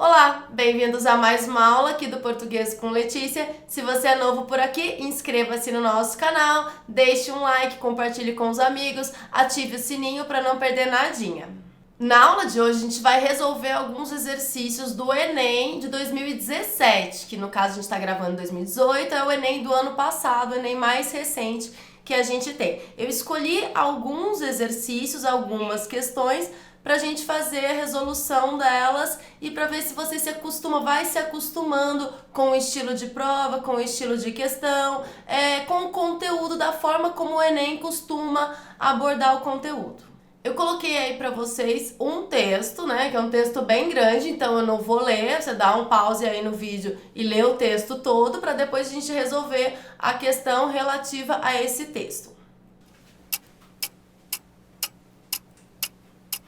Olá, bem-vindos a mais uma aula aqui do Português com Letícia. Se você é novo por aqui, inscreva-se no nosso canal, deixe um like, compartilhe com os amigos, ative o sininho para não perder nadinha. Na aula de hoje a gente vai resolver alguns exercícios do Enem de 2017, que no caso a gente está gravando em 2018, é o Enem do ano passado, o Enem mais recente que a gente tem. Eu escolhi alguns exercícios, algumas questões, pra gente fazer a resolução delas e pra ver se você vai se acostumando com o estilo de prova, com o estilo de questão, com o conteúdo, da forma como o Enem costuma abordar o conteúdo. Eu coloquei aí pra vocês um texto, né, que é um texto bem grande, então eu não vou ler, você dá um pause aí no vídeo e lê o texto todo pra depois a gente resolver a questão relativa a esse texto.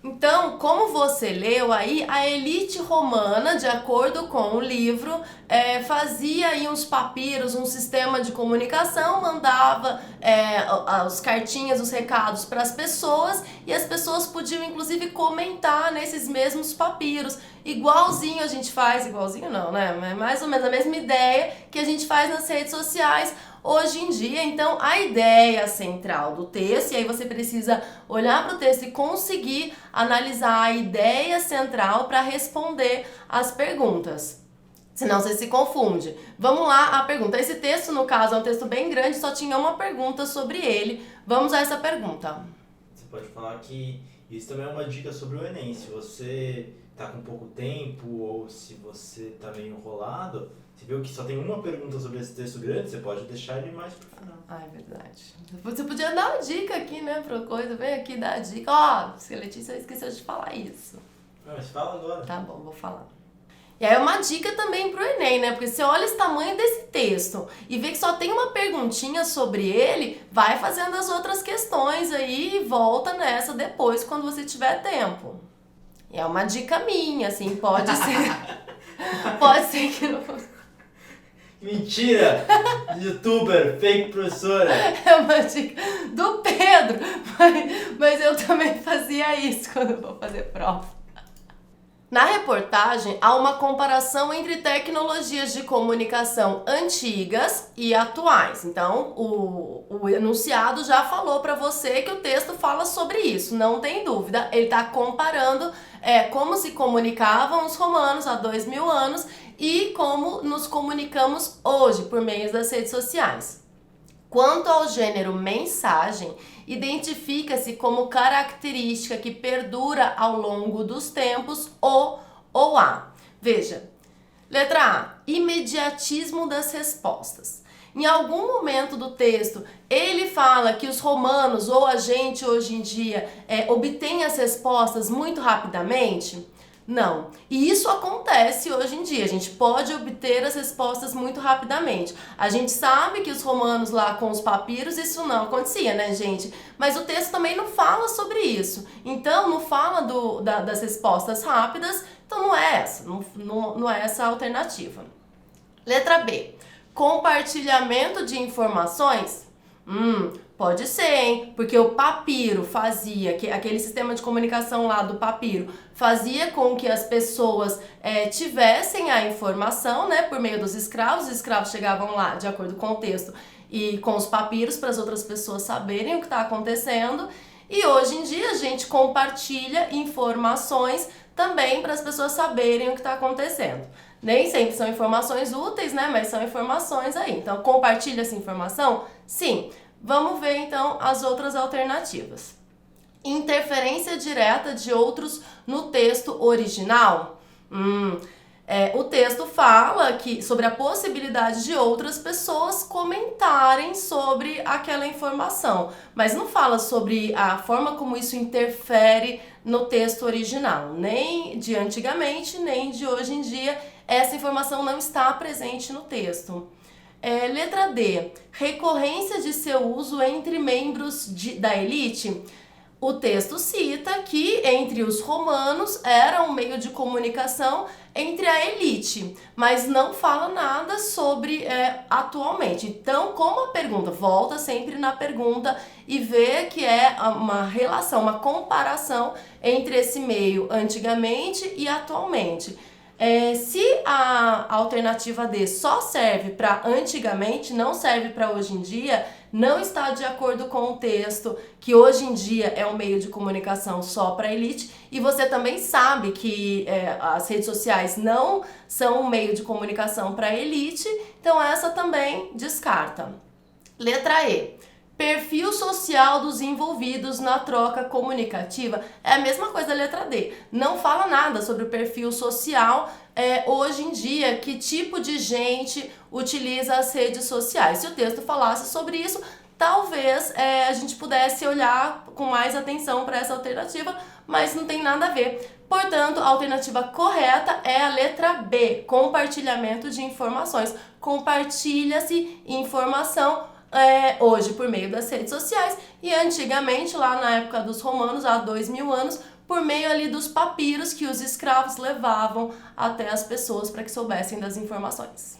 Então, como você leu aí, a elite romana, de acordo com o livro, fazia aí uns papiros, um sistema de comunicação, mandava as cartinhas, os recados para as pessoas e as pessoas podiam inclusive comentar nesses mesmos papiros. Igualzinho a gente faz, igualzinho não, né? Mas mais ou menos a mesma ideia que a gente faz nas redes sociais hoje em dia. Então, a ideia central do texto, e aí você precisa olhar para o texto e conseguir analisar a ideia central para responder as perguntas. Senão você se confunde. Vamos lá, a pergunta. Esse texto, no caso, é um texto bem grande, só tinha uma pergunta sobre ele. Vamos a essa pergunta. Você pode falar que isso também é uma dica sobre o Enem. Se você tá com pouco tempo ou se você tá meio enrolado, você viu que só tem uma pergunta sobre esse texto grande, você pode deixar ele mais pro final. Ah, é verdade. Você podia dar uma dica aqui, né, pra coisa. Vem aqui dar a dica. Ó, se a Letícia esqueceu de falar isso. Não, mas fala agora. Tá bom, vou falar. E aí é uma dica também pro Enem, né? Porque você olha esse tamanho desse texto e vê que só tem uma perguntinha sobre ele, vai fazendo as outras questões aí e volta nessa depois, quando você tiver tempo. E é uma dica minha, assim, pode ser... pode ser que não... Mentira! Youtuber, fake professora! É uma dica do Pedro, mas eu também fazia isso quando eu vou fazer prova. Na reportagem, há uma comparação entre tecnologias de comunicação antigas e atuais. Então, o enunciado já falou para você que o texto fala sobre isso, não tem dúvida. Ele está comparando como se comunicavam os romanos há 2000 anos e como nos comunicamos hoje por meio das redes sociais. Quanto ao gênero mensagem, identifica-se como característica que perdura ao longo dos tempos o ou a. Veja, letra A, imediatismo das respostas. Em algum momento do texto, ele fala que os romanos ou a gente hoje em dia obtém as respostas muito rapidamente? Não. E isso acontece hoje em dia. A gente pode obter as respostas muito rapidamente. A gente sabe que os romanos lá com os papiros, isso não acontecia, né, gente? Mas o texto também não fala sobre isso. Então, não fala das respostas rápidas. Então, não é essa. Não é essa a alternativa. Letra B. Compartilhamento de informações? Pode ser, hein? Porque o papiro fazia, aquele sistema de comunicação lá do papiro, fazia com que as pessoas tivessem a informação, né? Por meio dos escravos. Os escravos chegavam lá, de acordo com o texto, e com os papiros para as outras pessoas saberem o que está acontecendo. E hoje em dia a gente compartilha informações também para as pessoas saberem o que está acontecendo. Nem sempre são informações úteis, né? Mas são informações aí. Então, compartilha essa informação? Sim. Vamos ver então as outras alternativas. Interferência direta de outros no texto original? O texto fala sobre a possibilidade de outras pessoas comentarem sobre aquela informação, mas não fala sobre a forma como isso interfere no texto original, nem de antigamente, nem de hoje em dia. Essa informação não está presente no texto. Letra D, recorrência de seu uso entre membros da elite. O texto cita que entre os romanos era um meio de comunicação entre a elite, mas não fala nada sobre atualmente. Então, como a pergunta, volta sempre na pergunta e vê que é uma relação, uma comparação entre esse meio antigamente e atualmente. Se a alternativa D só serve para antigamente, não serve para hoje em dia, não está de acordo com o texto, que hoje em dia é um meio de comunicação só para elite, e você também sabe que as redes sociais não são um meio de comunicação para elite, então essa também descarta. Letra E. Perfil social dos envolvidos na troca comunicativa. É a mesma coisa da letra D. Não fala nada sobre o perfil social hoje em dia, que tipo de gente utiliza as redes sociais. Se o texto falasse sobre isso, talvez a gente pudesse olhar com mais atenção para essa alternativa, mas não tem nada a ver. Portanto, a alternativa correta é a letra B, compartilhamento de informações. Compartilha-se informação hoje por meio das redes sociais e antigamente, lá na época dos romanos, há 2000 anos, por meio ali dos papiros que os escravos levavam até as pessoas para que soubessem das informações.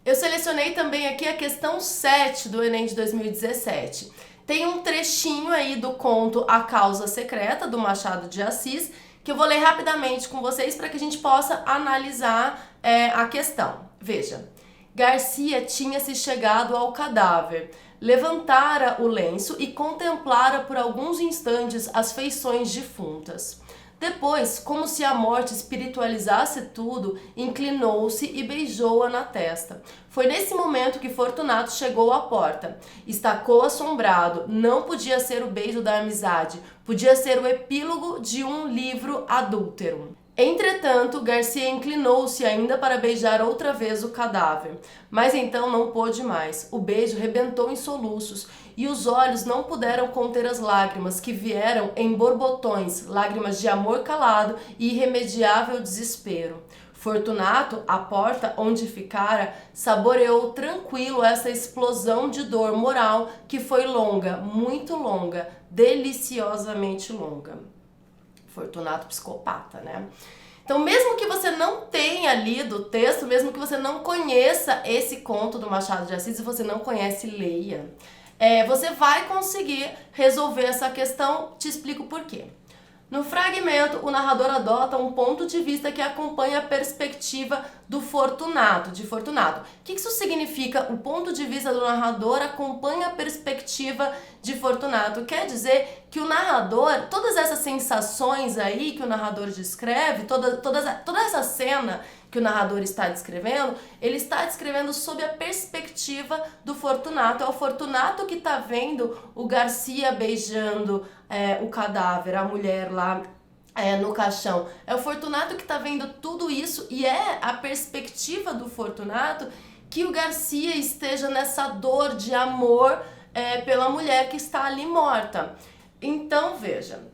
Eu selecionei também aqui a questão 7 do Enem de 2017. Tem um trechinho aí do conto A Causa Secreta, do Machado de Assis, que eu vou ler rapidamente com vocês para que a gente possa analisar a questão. Veja. Garcia tinha-se chegado ao cadáver, levantara o lenço e contemplara por alguns instantes as feições difuntas. Depois, como se a morte espiritualizasse tudo, inclinou-se e beijou-a na testa. Foi nesse momento que Fortunato chegou à porta. Estacou assombrado. Não podia ser o beijo da amizade, podia ser o epílogo de um livro adúltero. Entretanto, Garcia inclinou-se ainda para beijar outra vez o cadáver, mas então não pôde mais. O beijo rebentou em soluços e os olhos não puderam conter as lágrimas que vieram em borbotões, lágrimas de amor calado e irremediável desespero. Fortunato, à porta onde ficara, saboreou tranquilo essa explosão de dor moral que foi longa, muito longa, deliciosamente longa. Fortunato psicopata, né? Então, mesmo que você não tenha lido o texto, mesmo que você não conheça esse conto do Machado de Assis, se você não conhece, leia. Você vai conseguir resolver essa questão, te explico por quê. No fragmento, o narrador adota um ponto de vista que acompanha a perspectiva do Fortunato, de Fortunato. O que isso significa? O ponto de vista do narrador acompanha a perspectiva de Fortunato. Quer dizer que o narrador, todas essas sensações aí que o narrador descreve, toda essa cena que o narrador está descrevendo, ele está descrevendo sob a perspectiva do Fortunato. É o Fortunato que está vendo o Garcia beijando o cadáver, a mulher lá no caixão. É o Fortunato que está vendo tudo isso e é a perspectiva do Fortunato que o Garcia esteja nessa dor de amor pela mulher que está ali morta. Então, veja,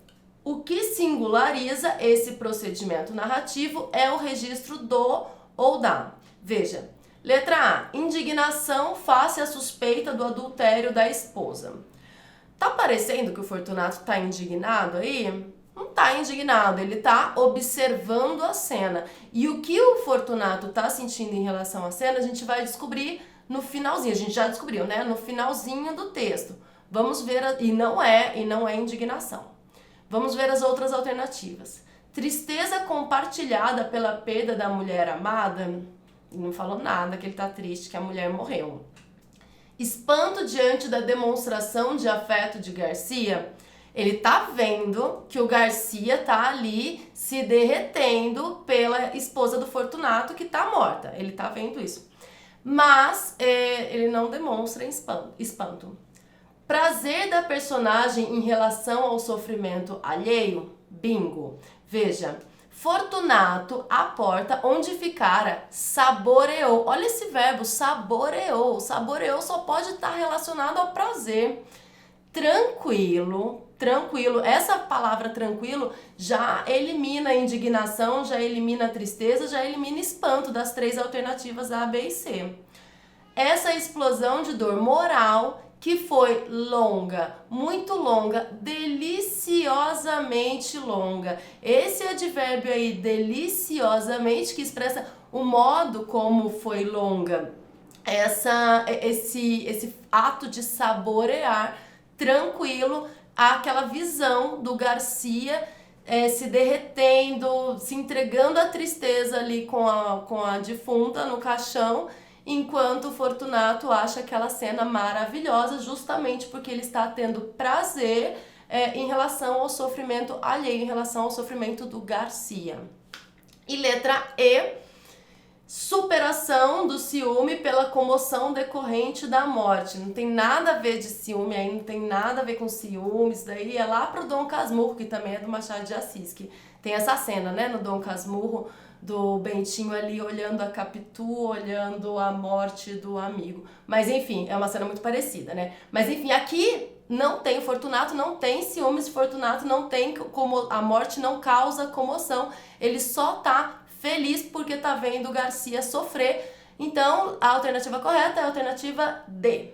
o que singulariza esse procedimento narrativo é o registro do ou da. Veja, letra A, indignação face à suspeita do adultério da esposa. Tá parecendo que o Fortunato tá indignado aí? Não tá indignado, ele tá observando a cena. E o que o Fortunato tá sentindo em relação à cena, a gente vai descobrir no finalzinho. A gente já descobriu, né? No finalzinho do texto. Vamos ver, e não é indignação. Vamos ver as outras alternativas. Tristeza compartilhada pela perda da mulher amada. Não falou nada que ele tá triste, que a mulher morreu. Espanto diante da demonstração de afeto de Garcia. Ele tá vendo que o Garcia tá ali se derretendo pela esposa do Fortunato que tá morta. Ele tá vendo isso. Mas ele não demonstra espanto. Prazer da personagem em relação ao sofrimento alheio? Bingo. Veja, Fortunato, à porta onde ficara, saboreou. Olha esse verbo, saboreou. Saboreou só pode estar relacionado ao prazer. Tranquilo. Essa palavra tranquilo já elimina a indignação, já elimina a tristeza, já elimina espanto das três alternativas A, B e C. Essa explosão de dor moral que foi longa, muito longa, deliciosamente longa. Esse advérbio aí, deliciosamente, que expressa o modo como foi longa. Esse ato de saborear tranquilo aquela visão do Garcia se derretendo, se entregando à tristeza ali com a defunta no caixão, enquanto o Fortunato acha aquela cena maravilhosa, justamente porque ele está tendo prazer em relação ao sofrimento alheio, em relação ao sofrimento do Garcia. E letra E, superação do ciúme pela comoção decorrente da morte. Não tem nada a ver de ciúme aí, não tem nada a ver com ciúme, isso daí é lá pro Dom Casmurro, que também é do Machado de Assis, que tem essa cena, né, no Dom Casmurro, do Bentinho ali olhando a Capitu, olhando a morte do amigo. Mas enfim, é uma cena muito parecida, né? Mas enfim, aqui não tem Fortunato, não tem ciúmes, Fortunato não tem como a morte não causa comoção, ele só tá feliz porque tá vendo o Garcia sofrer. Então, a alternativa correta é a alternativa D.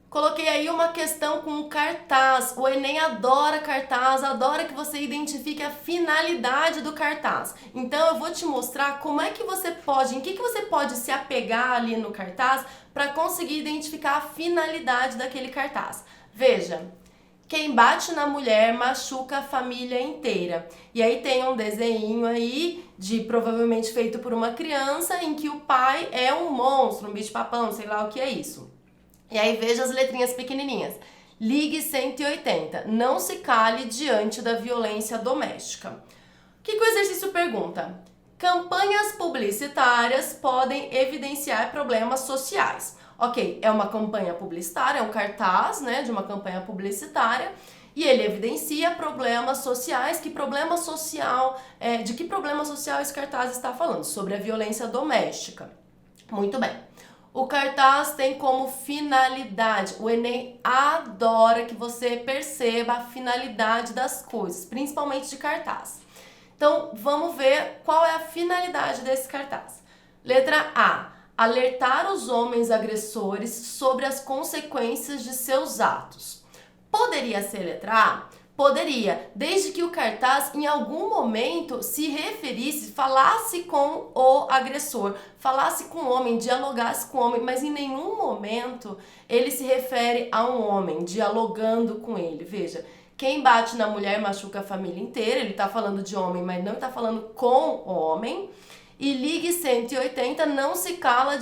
Coloquei aí uma questão com cartaz. O Enem adora cartaz, adora que você identifique a finalidade do cartaz. Então eu vou te mostrar como é que você pode, em que você pode se apegar ali no cartaz para conseguir identificar a finalidade daquele cartaz. Veja, quem bate na mulher machuca a família inteira. E aí tem um desenho aí, provavelmente feito por uma criança, em que o pai é um monstro, um bicho-papão, sei lá o que é isso. E aí veja as letrinhas pequenininhas. Ligue 180. Não se cale diante da violência doméstica. O que o exercício pergunta? Campanhas publicitárias podem evidenciar problemas sociais. Ok, é uma campanha publicitária, é um cartaz, né, de uma campanha publicitária, e ele evidencia problemas sociais. Que problema social, de que problema social esse cartaz está falando? Sobre a violência doméstica. Muito bem. O cartaz tem como finalidade, o Enem adora que você perceba a finalidade das coisas, principalmente de cartaz. Então, vamos ver qual é a finalidade desse cartaz. Letra A, alertar os homens agressores sobre as consequências de seus atos. Poderia ser letra A? Poderia, desde que o cartaz em algum momento se referisse, falasse com o agressor, falasse com o homem, dialogasse com o homem, mas em nenhum momento ele se refere a um homem, dialogando com ele. Veja, quem bate na mulher machuca a família inteira, ele está falando de homem, mas não está falando com o homem. E ligue 180, não se cale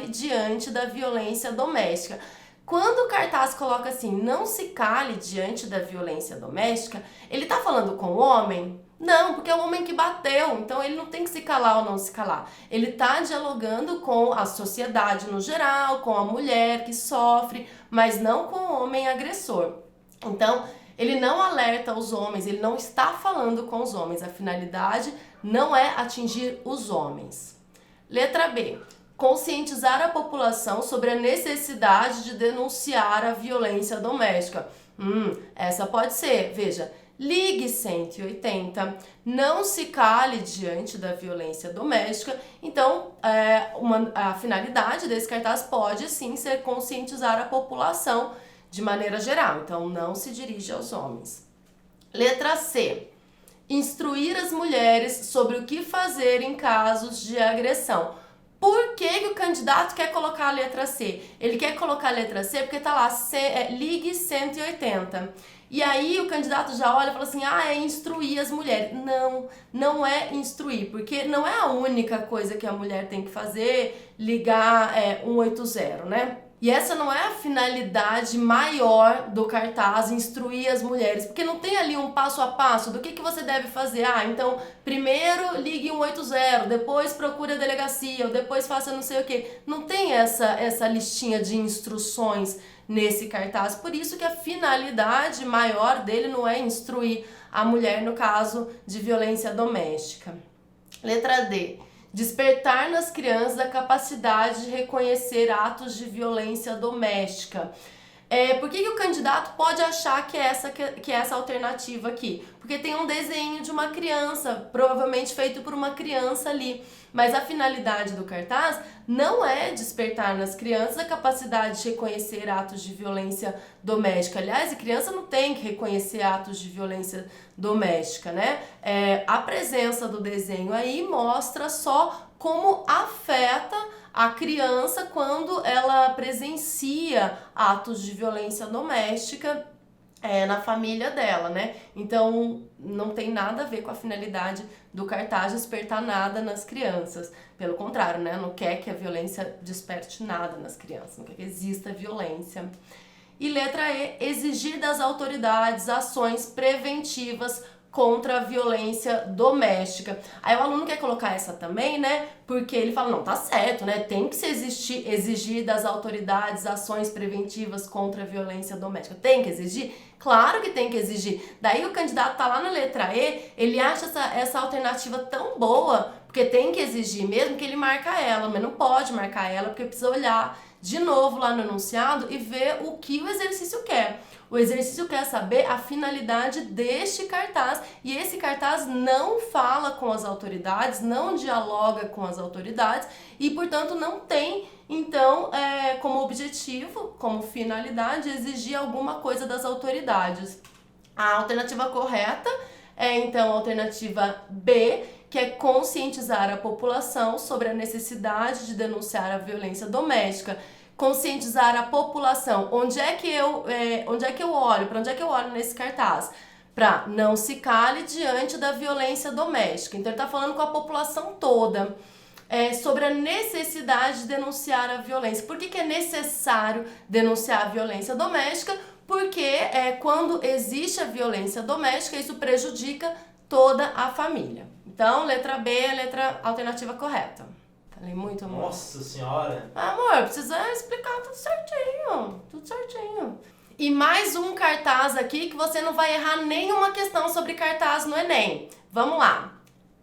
diante da violência doméstica. Quando o cartaz coloca assim, não se cale diante da violência doméstica, ele tá falando com o homem? Não, porque é o homem que bateu, então ele não tem que se calar ou não se calar. Ele tá dialogando com a sociedade no geral, com a mulher que sofre, mas não com o homem agressor. Então, ele não alerta os homens, ele não está falando com os homens. A finalidade não é atingir os homens. Letra B. Conscientizar a população sobre a necessidade de denunciar a violência doméstica. Essa pode ser, veja, ligue 180, não se cale diante da violência doméstica. Então, a finalidade desse cartaz pode sim ser conscientizar a população de maneira geral, então não se dirige aos homens. Letra C. Instruir as mulheres sobre o que fazer em casos de agressão. Por que o candidato quer colocar a letra C? Ele quer colocar a letra C porque tá lá, ligue 180. E aí o candidato já olha e fala assim, é instruir as mulheres. Não, não é instruir, porque não é a única coisa que a mulher tem que fazer, ligar 180, né? E essa não é a finalidade maior do cartaz, instruir as mulheres, porque não tem ali um passo a passo do que você deve fazer. Então, primeiro ligue 180, depois procure a delegacia, ou depois faça não sei o que. Não tem essa listinha de instruções nesse cartaz, por isso que a finalidade maior dele não é instruir a mulher no caso de violência doméstica. Letra D. Despertar nas crianças a capacidade de reconhecer atos de violência doméstica. Por que o candidato pode achar que é essa alternativa aqui? Porque tem um desenho de uma criança, provavelmente feito por uma criança ali. Mas a finalidade do cartaz não é despertar nas crianças a capacidade de reconhecer atos de violência doméstica. Aliás, a criança não tem que reconhecer atos de violência doméstica, né? A presença do desenho aí mostra só como afeta a criança quando ela presencia atos de violência doméstica na família dela, né? Então, não tem nada a ver com a finalidade do cartaz despertar nada nas crianças. Pelo contrário, né? Não quer que a violência desperte nada nas crianças, não quer que exista violência. E letra E, exigir das autoridades ações preventivas contra a violência doméstica. Aí o aluno quer colocar essa também, né? Porque ele fala, não, tá certo, né? Tem que se exigir das autoridades ações preventivas contra a violência doméstica. Tem que exigir? Claro que tem que exigir. Daí o candidato tá lá na letra E, ele acha essa alternativa tão boa, porque tem que exigir mesmo, que ele marca ela, mas não pode marcar ela, porque precisa olhar de novo lá no enunciado e ver o que o exercício quer. O exercício quer saber a finalidade deste cartaz, e esse cartaz não fala com as autoridades, não dialoga com as autoridades e, portanto, não tem, então, como objetivo, como finalidade, exigir alguma coisa das autoridades. A alternativa correta é, então, a alternativa B, que é conscientizar a população sobre a necessidade de denunciar a violência doméstica. Conscientizar a população. Onde é que eu olho? Para onde é que eu olho nesse cartaz? Para não se cale diante da violência doméstica. Então ele está falando com a população toda sobre a necessidade de denunciar a violência. Por que é necessário denunciar a violência doméstica? Porque quando existe a violência doméstica, isso prejudica toda a família. Então, letra B é a alternativa correta. Falei muito, amor. Nossa senhora! Amor, precisa explicar tudo certinho. Tudo certinho. E mais um cartaz aqui que você não vai errar nenhuma questão sobre cartaz no Enem. Vamos lá.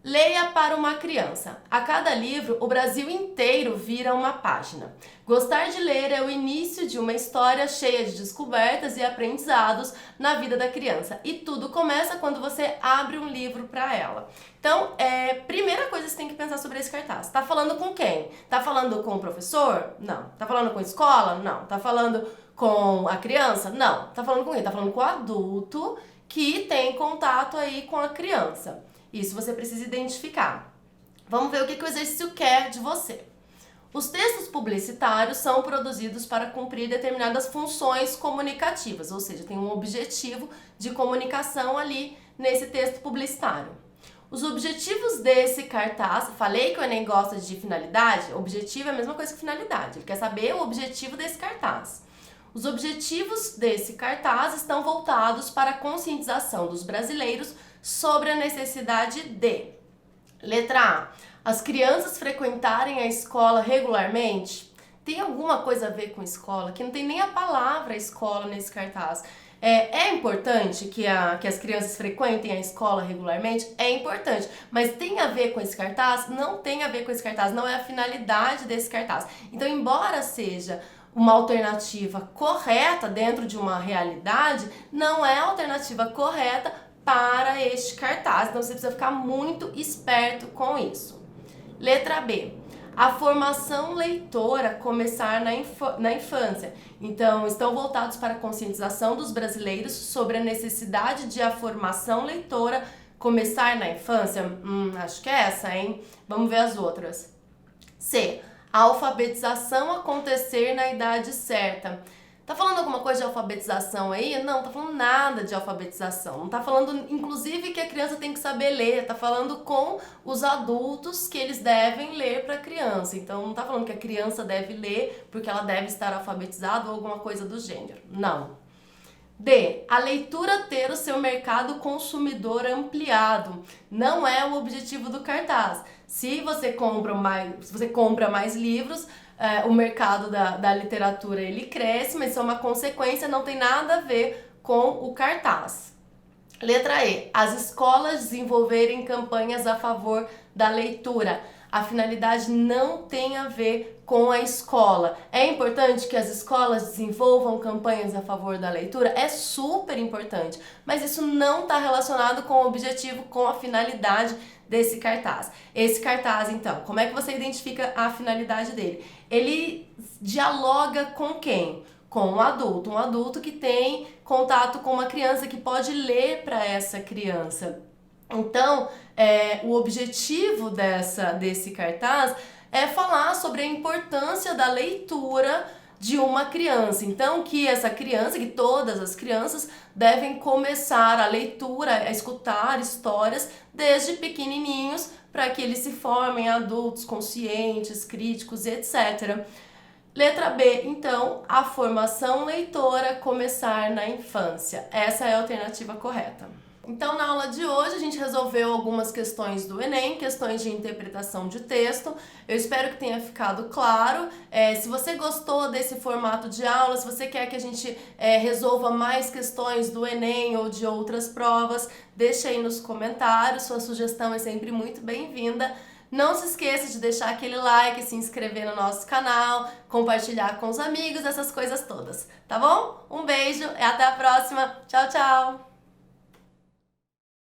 Leia para uma criança. A cada livro, o Brasil inteiro vira uma página. Gostar de ler é o início de uma história cheia de descobertas e aprendizados na vida da criança. E tudo começa quando você abre um livro para ela. Então, primeira coisa que você tem que pensar sobre esse cartaz. Tá falando com quem? Tá falando com o professor? Não. Tá falando com a escola? Não. Tá falando com a criança? Não. Tá falando com quem? Tá falando com o adulto que tem contato aí com a criança. Isso você precisa identificar. Vamos ver o que o exercício quer de você. Os textos publicitários são produzidos para cumprir determinadas funções comunicativas, ou seja, tem um objetivo de comunicação ali nesse texto publicitário. Os objetivos desse cartaz, falei que o Enem gosta de finalidade, objetivo é a mesma coisa que finalidade, ele quer saber o objetivo desse cartaz. Os objetivos desse cartaz estão voltados para a conscientização dos brasileiros sobre a necessidade de: letra A, as crianças frequentarem a escola regularmente. Tem alguma coisa a ver com escola? Que não tem nem a palavra escola nesse cartaz. É importante que as crianças frequentem a escola regularmente? É importante, mas tem a ver com esse cartaz? Não tem a ver com esse cartaz, não é a finalidade desse cartaz. Então, embora seja uma alternativa correta dentro de uma realidade, não é a alternativa correta para este cartaz. Então você precisa ficar muito esperto com isso. Letra B. A formação leitora começar na infância. Então, estão voltados para a conscientização dos brasileiros sobre a necessidade de a formação leitora começar na infância. Acho que é essa, hein? Vamos ver as outras. C. A alfabetização acontecer na idade certa. Tá falando alguma coisa de alfabetização aí? Não, tá falando nada de alfabetização. Não tá falando, inclusive, que a criança tem que saber ler. Tá falando com os adultos que eles devem ler para a criança. Então, não tá falando que a criança deve ler porque ela deve estar alfabetizada ou alguma coisa do gênero. Não. D. A leitura ter o seu mercado consumidor ampliado. Não é o objetivo do cartaz. Se você compra mais livros, o mercado da literatura ele cresce, mas isso é uma consequência, não tem nada a ver com o cartaz. Letra E. As escolas desenvolverem campanhas a favor da leitura. A finalidade não tem a ver com a escola. É importante que as escolas desenvolvam campanhas a favor da leitura? É super importante, mas isso não está relacionado com o objetivo, com a finalidade desse cartaz. Esse cartaz, então, como é que você identifica a finalidade dele? Ele dialoga com quem? Com um adulto que tem contato com uma criança, que pode ler para essa criança. Então, o objetivo desse cartaz é falar sobre a importância da leitura de uma criança. Então, que essa criança, que todas as crianças devem começar a leitura, a escutar histórias desde pequenininhos, para que eles se formem adultos conscientes, críticos e etc. Letra B, então, a formação leitora começar na infância. Essa é a alternativa correta. Então, na aula de hoje, a gente resolveu algumas questões do Enem, questões de interpretação de texto. Eu espero que tenha ficado claro. Se você gostou desse formato de aula, se você quer que a gente resolva mais questões do Enem ou de outras provas, deixa aí nos comentários. Sua sugestão é sempre muito bem-vinda. Não se esqueça de deixar aquele like, se inscrever no nosso canal, compartilhar com os amigos, essas coisas todas, tá bom? Um beijo e até a próxima. Tchau, tchau!